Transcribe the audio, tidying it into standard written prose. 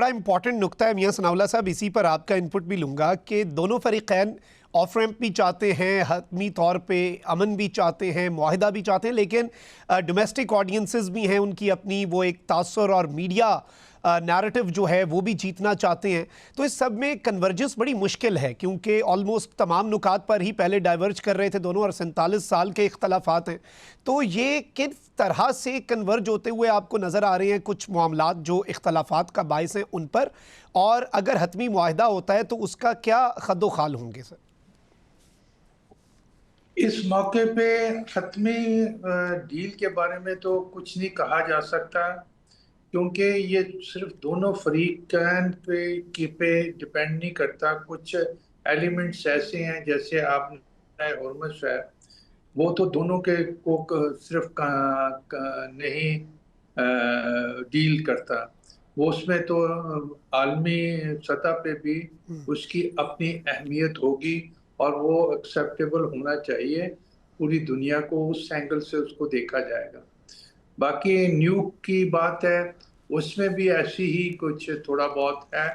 बड़ा इंपॉर्टेंट नुक्ता है मियां सनाउल्लाह साहब, इसी पर आपका इनपुट भी लूँगा कि दोनों फरीकैन ऑफ रैम्प भी चाहते हैं, हतमी तौर पे अमन भी चाहते हैं, मुआहिदा भी चाहते हैं, लेकिन डोमेस्टिक ऑडियंसेस भी हैं उनकी अपनी, वो एक तासुर और मीडिया नैरेटिव जो है वो भी जीतना चाहते हैं। तो इस सब में कन्वर्जेंस बड़ी मुश्किल है क्योंकि ऑलमोस्ट तमाम नुकात पर ही पहले डाइवर्ज कर रहे थे दोनों और 47 साल के इख्तलाफात हैं। तो ये किस तरह से कन्वर्ज होते हुए आपको नज़र आ रहे हैं कुछ मामलात जो इख्तलाफात का बायस हैं उन पर, और अगर हतमी मुआहिदा होता है तो उसका क्या खद्दो खाल होंगे सर? इस मौके पे हतमी डील के बारे में तो कुछ नहीं कहा जा सकता, क्योंकि ये सिर्फ दोनों फरीकैन पे डिपेंड नहीं करता। कुछ एलिमेंट्स ऐसे हैं, जैसे आपने हॉर्मस है, वो तो दोनों के को सिर्फ नहीं डील करता, वो उसमें तो आलमी सतह पे भी उसकी अपनी अहमियत होगी और वो एक्सेप्टेबल होना चाहिए। पूरी दुनिया को उस एंगल से उसको देखा जाएगा। बाकी न्यूक की बात है, उसमें भी ऐसी ही कुछ थोड़ा बहुत है।